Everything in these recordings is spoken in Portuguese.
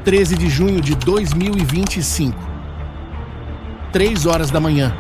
13 de junho de 2025, 3 horas da manhã.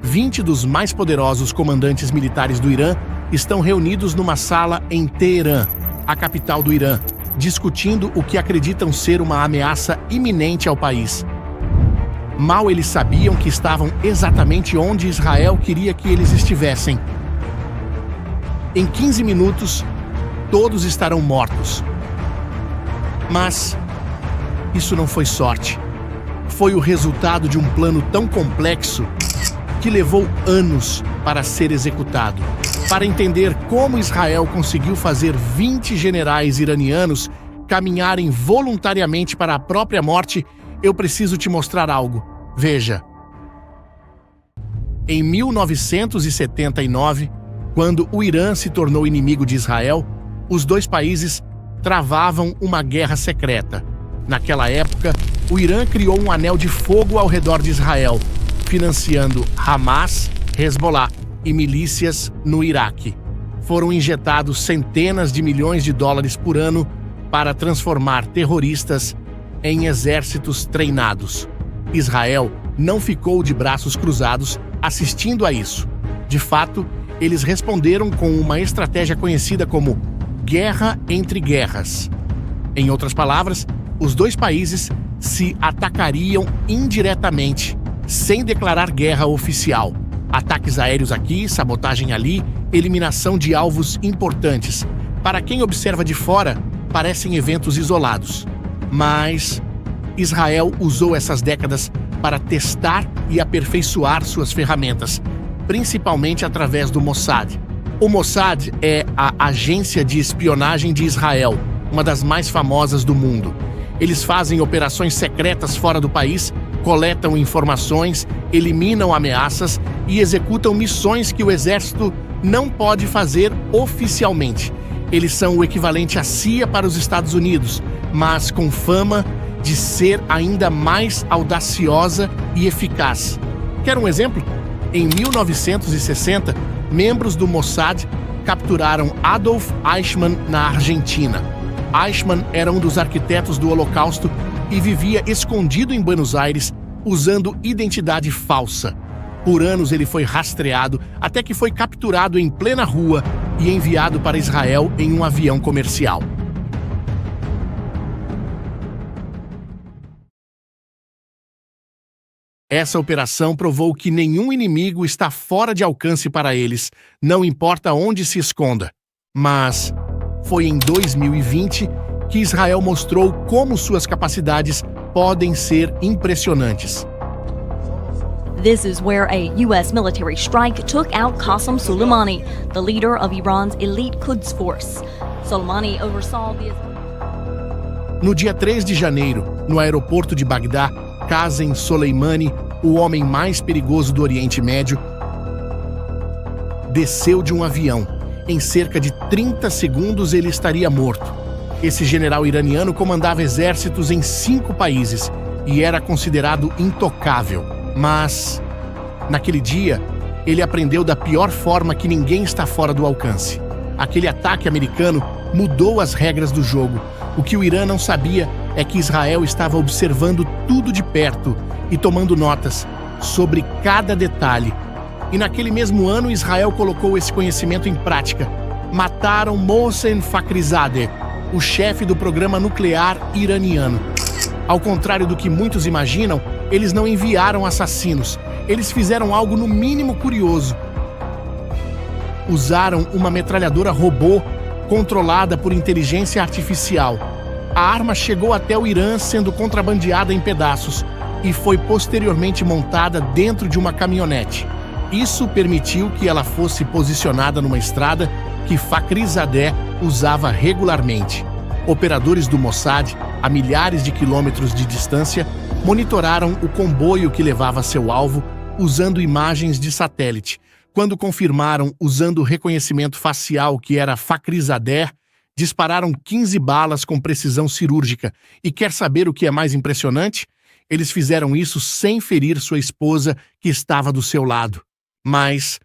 20 dos mais poderosos comandantes militares do Irã estão reunidos numa sala em Teherã, a capital do Irã, discutindo o que acreditam ser uma ameaça iminente ao país. Mal eles sabiam que estavam exatamente onde Israel queria que eles estivessem. Em 15 minutos, todos estarão mortos. Mas isso não foi sorte. Foi o resultado de um plano tão complexo que levou anos para ser executado. Para entender como Israel conseguiu fazer 20 generais iranianos caminharem voluntariamente para a própria morte, eu preciso te mostrar algo. Veja. Em 1979, quando o Irã se tornou inimigo de Israel, os dois países travavam uma guerra secreta. Naquela época, o Irã criou um anel de fogo ao redor de Israel, financiando Hamas, Hezbollah e milícias no Iraque. Foram injetados centenas de milhões de dólares por ano para transformar terroristas em exércitos treinados. Israel não ficou de braços cruzados assistindo a isso. De fato, eles responderam com uma estratégia conhecida como guerra entre guerras. Em outras palavras, os dois países se atacariam indiretamente, sem declarar guerra oficial. Ataques aéreos aqui, sabotagem ali, eliminação de alvos importantes. Para quem observa de fora, parecem eventos isolados. Mas Israel usou essas décadas para testar e aperfeiçoar suas ferramentas, principalmente através do Mossad. O Mossad é a agência de espionagem de Israel, uma das mais famosas do mundo. Eles fazem operações secretas fora do país, coletam informações, eliminam ameaças e executam missões que o exército não pode fazer oficialmente. Eles são o equivalente à CIA para os Estados Unidos, mas com fama de ser ainda mais audaciosa e eficaz. Quer um exemplo? Em 1960, membros do Mossad capturaram Adolf Eichmann na Argentina. Eichmann era um dos arquitetos do Holocausto e vivia escondido em Buenos Aires usando identidade falsa. Por anos ele foi rastreado até que foi capturado em plena rua e enviado para Israel em um avião comercial. Essa operação provou que nenhum inimigo está fora de alcance para eles, não importa onde se esconda. Mas foi em 2020 que Israel mostrou como suas capacidades podem ser impressionantes. This is where a U.S. military strike took out Qasem Soleimani, the leader of Iran's elite Quds force. Soleimani oversaw the... No dia 3 de janeiro, no aeroporto de Bagdá, Qasem Soleimani, o homem mais perigoso do Oriente Médio, desceu de um avião. Em cerca de 30 segundos ele estaria morto. Esse general iraniano comandava exércitos em 5 países e era considerado intocável. Mas, naquele dia, ele aprendeu da pior forma que ninguém está fora do alcance. Aquele ataque americano mudou as regras do jogo. O que o Irã não sabia é que Israel estava observando tudo de perto e tomando notas sobre cada detalhe. E naquele mesmo ano, Israel colocou esse conhecimento em prática. Mataram Mohsen Fakhrizadeh, o chefe do programa nuclear iraniano. Ao contrário do que muitos imaginam, eles não enviaram assassinos. Eles fizeram algo no mínimo curioso. Usaram uma metralhadora robô controlada por inteligência artificial. A arma chegou até o Irã sendo contrabandeada em pedaços e foi posteriormente montada dentro de uma caminhonete. Isso permitiu que ela fosse posicionada numa estrada que Fakhrizadeh usava regularmente. Operadores do Mossad, a milhares de quilômetros de distância, monitoraram o comboio que levava seu alvo usando imagens de satélite. Quando confirmaram usando o reconhecimento facial que era Fakhrizadeh, dispararam 15 balas com precisão cirúrgica. E quer saber o que é mais impressionante? Eles fizeram isso sem ferir sua esposa, que estava do seu lado. Mas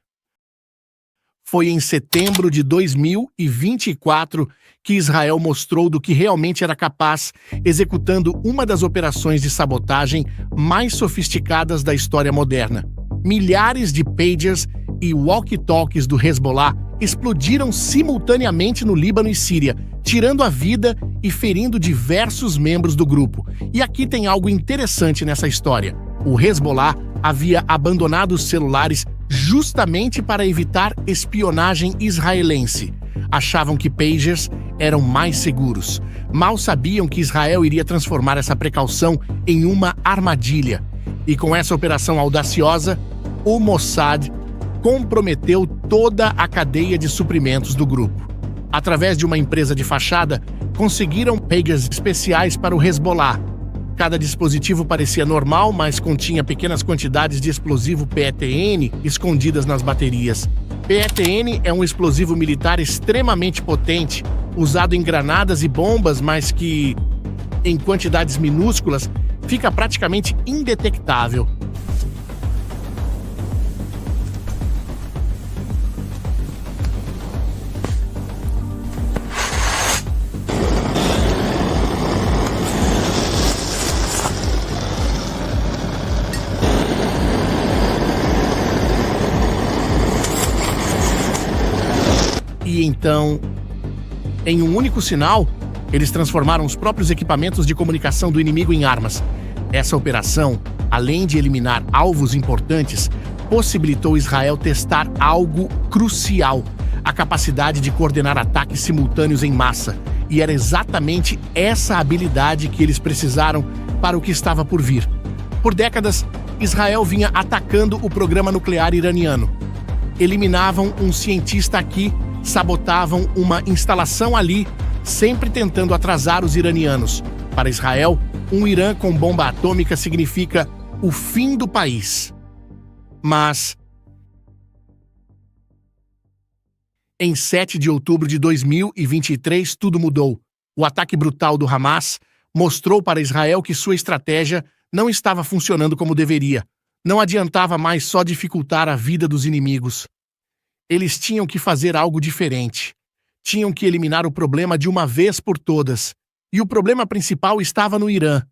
Foi em setembro de 2024 que Israel mostrou do que realmente era capaz, executando uma das operações de sabotagem mais sofisticadas da história moderna. Milhares de pagers e walkie-talkies do Hezbollah explodiram simultaneamente no Líbano e Síria, tirando a vida e ferindo diversos membros do grupo. E aqui tem algo interessante nessa história. O Hezbollah havia abandonado os celulares justamente para evitar espionagem israelense. Achavam que pagers eram mais seguros. Mal sabiam que Israel iria transformar essa precaução em uma armadilha. E com essa operação audaciosa, o Mossad comprometeu toda a cadeia de suprimentos do grupo. Através de uma empresa de fachada, conseguiram pagers especiais para o Hezbollah. Cada dispositivo parecia normal, mas continha pequenas quantidades de explosivo PETN escondidas nas baterias. PETN é um explosivo militar extremamente potente, usado em granadas e bombas, mas que, em quantidades minúsculas, fica praticamente indetectável. E então, em um único sinal, eles transformaram os próprios equipamentos de comunicação do inimigo em armas. Essa operação, além de eliminar alvos importantes, possibilitou Israel testar algo crucial: a capacidade de coordenar ataques simultâneos em massa. E era exatamente essa habilidade que eles precisaram para o que estava por vir. Por décadas, Israel vinha atacando o programa nuclear iraniano. Eliminavam um cientista aqui, sabotavam uma instalação ali, sempre tentando atrasar os iranianos. Para Israel, um Irã com bomba atômica significa o fim do país. Mas, em 7 de outubro de 2023, tudo mudou. O ataque brutal do Hamas mostrou para Israel que sua estratégia não estava funcionando como deveria. Não adiantava mais só dificultar a vida dos inimigos. Eles tinham que fazer algo diferente. Tinham que eliminar o problema de uma vez por todas. E o problema principal estava no Irã.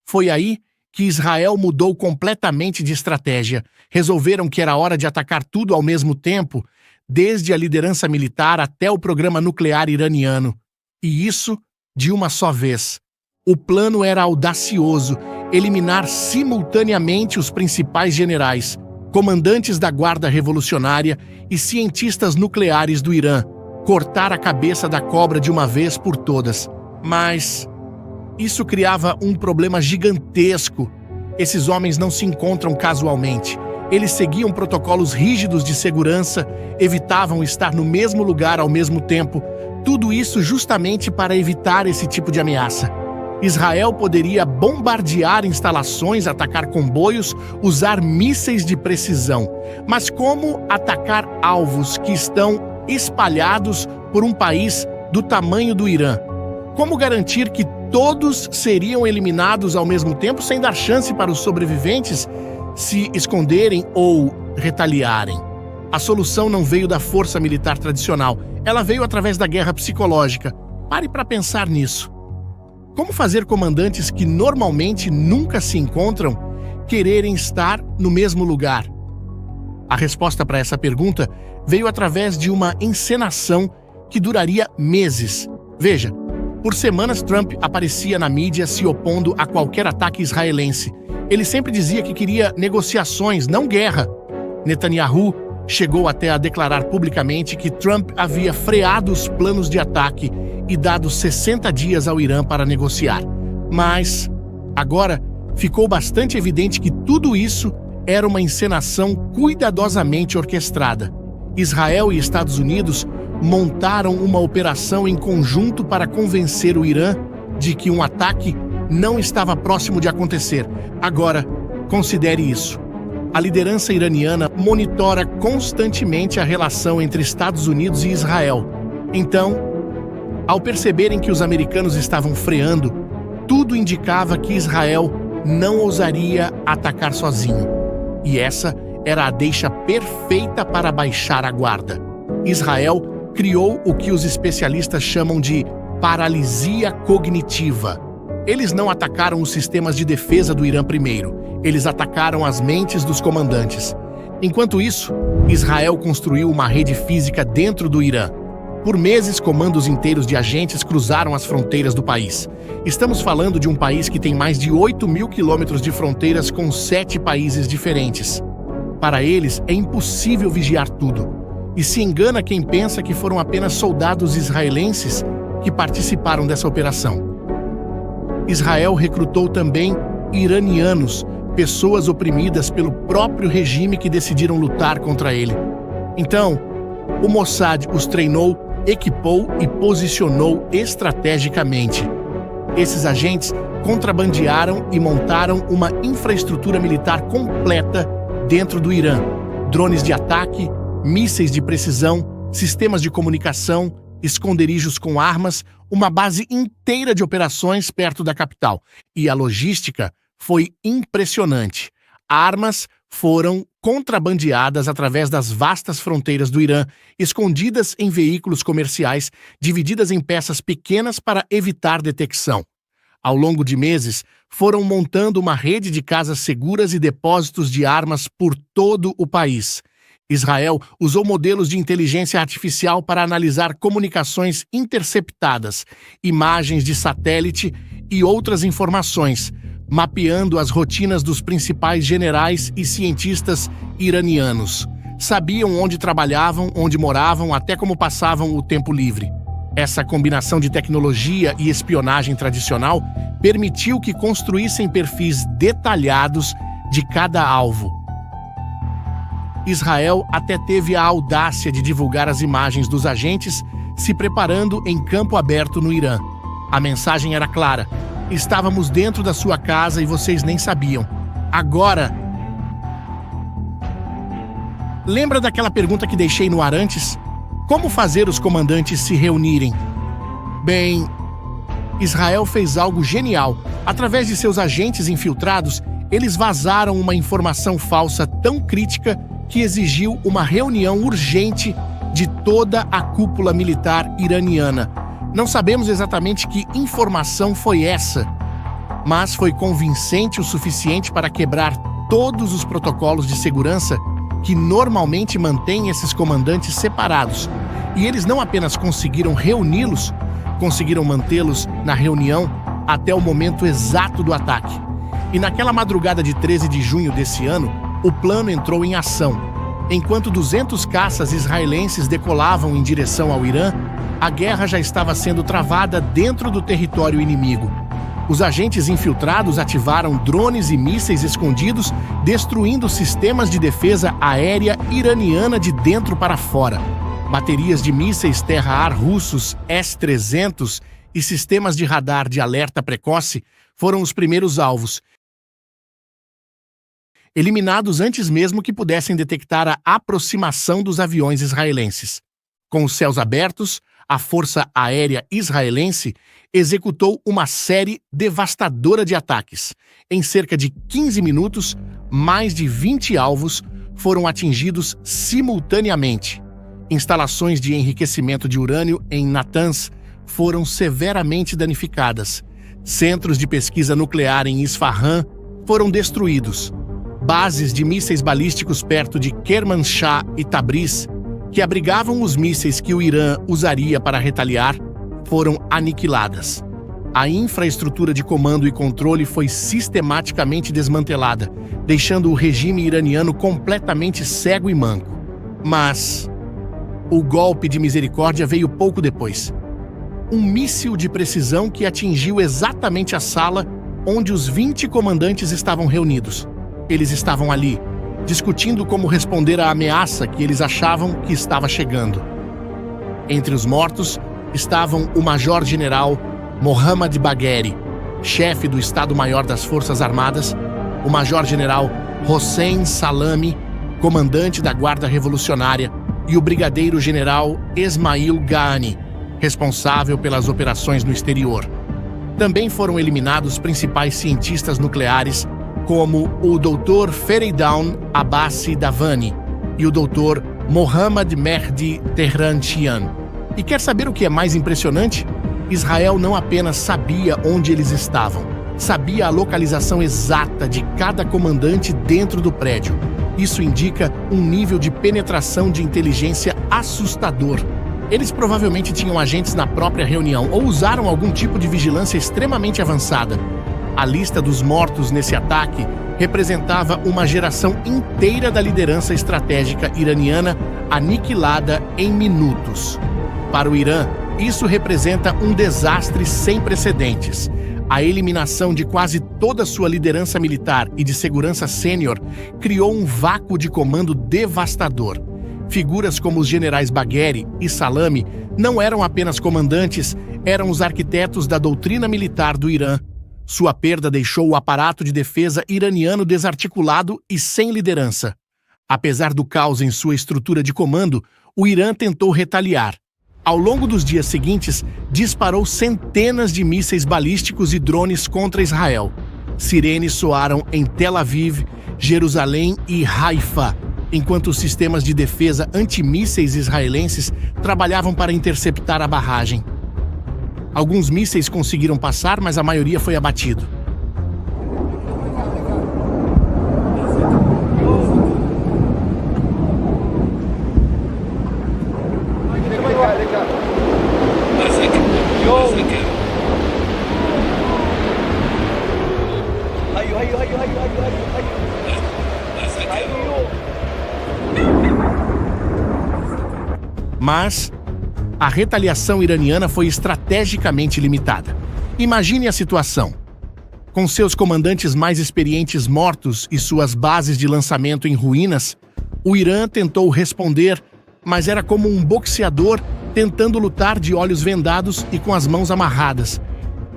Foi aí que Israel mudou completamente de estratégia. Resolveram que era hora de atacar tudo ao mesmo tempo, desde a liderança militar até o programa nuclear iraniano. E isso de uma só vez. O plano era audacioso: eliminar simultaneamente os principais generais, comandantes da Guarda Revolucionária e cientistas nucleares do Irã, cortar a cabeça da cobra de uma vez por todas. Mas isso criava um problema gigantesco. Esses homens não se encontram casualmente. Eles seguiam protocolos rígidos de segurança, evitavam estar no mesmo lugar ao mesmo tempo, tudo isso justamente para evitar esse tipo de ameaça. Israel poderia bombardear instalações, atacar comboios, usar mísseis de precisão. Mas como atacar alvos que estão espalhados por um país do tamanho do Irã? Como garantir que todos seriam eliminados ao mesmo tempo, sem dar chance para os sobreviventes se esconderem ou retaliarem? A solução não veio da força militar tradicional. Ela veio através da guerra psicológica. Pare para pensar nisso. Como fazer comandantes que normalmente nunca se encontram quererem estar no mesmo lugar? A resposta para essa pergunta veio através de uma encenação que duraria meses. Veja, por semanas Trump aparecia na mídia se opondo a qualquer ataque israelense. Ele sempre dizia que queria negociações, não guerra. Netanyahu chegou até a declarar publicamente que Trump havia freado os planos de ataque e dado 60 dias ao Irã para negociar. Mas, agora, ficou bastante evidente que tudo isso era uma encenação cuidadosamente orquestrada. Israel e Estados Unidos montaram uma operação em conjunto para convencer o Irã de que um ataque não estava próximo de acontecer. Agora, considere isso. A liderança iraniana monitora constantemente a relação entre Estados Unidos e Israel. Então, ao perceberem que os americanos estavam freando, tudo indicava que Israel não ousaria atacar sozinho. E essa era a deixa perfeita para baixar a guarda. Israel criou o que os especialistas chamam de paralisia cognitiva. Eles não atacaram os sistemas de defesa do Irã primeiro, eles atacaram as mentes dos comandantes. Enquanto isso, Israel construiu uma rede física dentro do Irã. Por meses, comandos inteiros de agentes cruzaram as fronteiras do país. Estamos falando de um país que tem mais de 8.000 quilômetros de fronteiras com 7 países diferentes. Para eles, é impossível vigiar tudo. E se engana quem pensa que foram apenas soldados israelenses que participaram dessa operação. Israel recrutou também iranianos, pessoas oprimidas pelo próprio regime que decidiram lutar contra ele. Então, o Mossad os treinou, equipou e posicionou estrategicamente. Esses agentes contrabandearam e montaram uma infraestrutura militar completa dentro do Irã. Drones de ataque, mísseis de precisão, sistemas de comunicação, esconderijos com armas, uma base inteira de operações perto da capital. E a logística foi impressionante. Armas foram contrabandeadas através das vastas fronteiras do Irã, escondidas em veículos comerciais, divididas em peças pequenas para evitar detecção. Ao longo de meses, foram montando uma rede de casas seguras e depósitos de armas por todo o país. Israel usou modelos de inteligência artificial para analisar comunicações interceptadas, imagens de satélite e outras informações, mapeando as rotinas dos principais generais e cientistas iranianos. Sabiam onde trabalhavam, onde moravam, até como passavam o tempo livre. Essa combinação de tecnologia e espionagem tradicional permitiu que construíssem perfis detalhados de cada alvo. Israel até teve a audácia de divulgar as imagens dos agentes se preparando em campo aberto no Irã. A mensagem era clara: estávamos dentro da sua casa e vocês nem sabiam. Agora... Lembra daquela pergunta que deixei no ar antes? Como fazer os comandantes se reunirem? Bem, Israel fez algo genial. Através de seus agentes infiltrados, eles vazaram uma informação falsa tão crítica que exigiu uma reunião urgente de toda a cúpula militar iraniana. Não sabemos exatamente que informação foi essa, mas foi convincente o suficiente para quebrar todos os protocolos de segurança que normalmente mantêm esses comandantes separados. E eles não apenas conseguiram reuni-los, conseguiram mantê-los na reunião até o momento exato do ataque. E naquela madrugada de 13 de junho desse ano, o plano entrou em ação. Enquanto 200 caças israelenses decolavam em direção ao Irã, a guerra já estava sendo travada dentro do território inimigo. Os agentes infiltrados ativaram drones e mísseis escondidos, destruindo sistemas de defesa aérea iraniana de dentro para fora. Baterias de mísseis terra-ar russos S-300 e sistemas de radar de alerta precoce foram os primeiros alvos, eliminados antes mesmo que pudessem detectar a aproximação dos aviões israelenses. Com os céus abertos, a Força Aérea Israelense executou uma série devastadora de ataques. Em cerca de 15 minutos, mais de 20 alvos foram atingidos simultaneamente. Instalações de enriquecimento de urânio em Natanz foram severamente danificadas. Centros de pesquisa nuclear em Isfahan foram destruídos. Bases de mísseis balísticos perto de Kermanshah e Tabriz, que abrigavam os mísseis que o Irã usaria para retaliar, foram aniquiladas. A infraestrutura de comando e controle foi sistematicamente desmantelada, deixando o regime iraniano completamente cego e manco. Mas o golpe de misericórdia veio pouco depois. Um míssil de precisão que atingiu exatamente a sala onde os 20 comandantes estavam reunidos. Eles estavam ali, discutindo como responder à ameaça que eles achavam que estava chegando. Entre os mortos estavam o Major-General Mohammad Bagheri, chefe do Estado-Maior das Forças Armadas, o Major-General Hossein Salami, comandante da Guarda Revolucionária, e o Brigadeiro-General Esmail Ghani, responsável pelas operações no exterior. Também foram eliminados principais cientistas nucleares, como o Dr. Fereidoun Abbasi Davani e o Dr. Mohammad Mehdi Tehrantian. E quer saber o que é mais impressionante? Israel não apenas sabia onde eles estavam, sabia a localização exata de cada comandante dentro do prédio. Isso indica um nível de penetração de inteligência assustador. Eles provavelmente tinham agentes na própria reunião ou usaram algum tipo de vigilância extremamente avançada. A lista dos mortos nesse ataque representava uma geração inteira da liderança estratégica iraniana aniquilada em minutos. Para o Irã, isso representa um desastre sem precedentes. A eliminação de quase toda sua liderança militar e de segurança sênior criou um vácuo de comando devastador. Figuras como os generais Bagheri e Salami não eram apenas comandantes, eram os arquitetos da doutrina militar do Irã. Sua perda deixou o aparato de defesa iraniano desarticulado e sem liderança. Apesar do caos em sua estrutura de comando, o Irã tentou retaliar. Ao longo dos dias seguintes, disparou centenas de mísseis balísticos e drones contra Israel. Sirenes soaram em Tel Aviv, Jerusalém e Haifa, enquanto os sistemas de defesa antimísseis israelenses trabalhavam para interceptar a barragem. Alguns mísseis conseguiram passar, mas a maioria foi abatido. Mas a retaliação iraniana foi estrategicamente limitada. Imagine a situação. Com seus comandantes mais experientes mortos e suas bases de lançamento em ruínas, o Irã tentou responder, mas era como um boxeador tentando lutar de olhos vendados e com as mãos amarradas.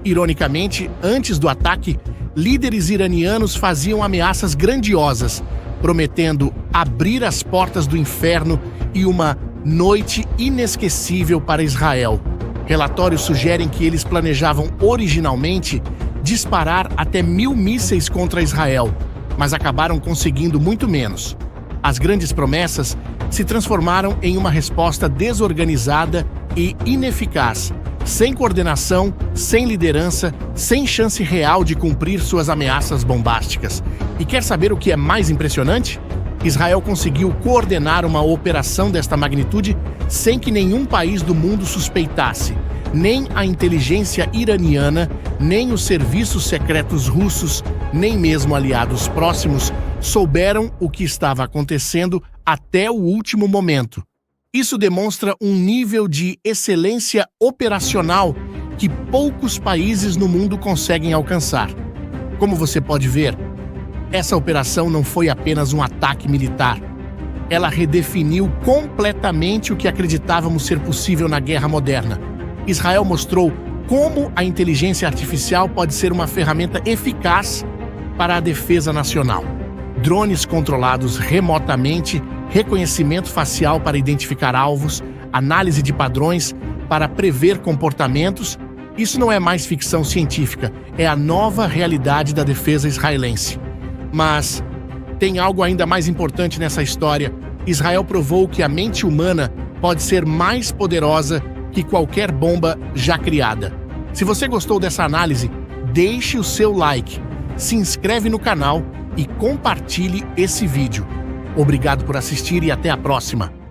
Ironicamente, antes do ataque, líderes iranianos faziam ameaças grandiosas, prometendo abrir as portas do inferno e uma noite inesquecível para Israel. Relatórios sugerem que eles planejavam originalmente disparar até 1.000 mísseis contra Israel, mas acabaram conseguindo muito menos. As grandes promessas se transformaram em uma resposta desorganizada e ineficaz, sem coordenação, sem liderança, sem chance real de cumprir suas ameaças bombásticas. E quer saber o que é mais impressionante? Israel conseguiu coordenar uma operação desta magnitude sem que nenhum país do mundo suspeitasse. Nem a inteligência iraniana, nem os serviços secretos russos, nem mesmo aliados próximos souberam o que estava acontecendo até o último momento. Isso demonstra um nível de excelência operacional que poucos países no mundo conseguem alcançar. Como você pode ver, essa operação não foi apenas um ataque militar. Ela redefiniu completamente o que acreditávamos ser possível na guerra moderna. Israel mostrou como a inteligência artificial pode ser uma ferramenta eficaz para a defesa nacional. Drones controlados remotamente, reconhecimento facial para identificar alvos, análise de padrões para prever comportamentos. Isso não é mais ficção científica, é a nova realidade da defesa israelense. Mas tem algo ainda mais importante nessa história. Israel provou que a mente humana pode ser mais poderosa que qualquer bomba já criada. Se você gostou dessa análise, deixe o seu like, se inscreve no canal e compartilhe esse vídeo. Obrigado por assistir e até a próxima!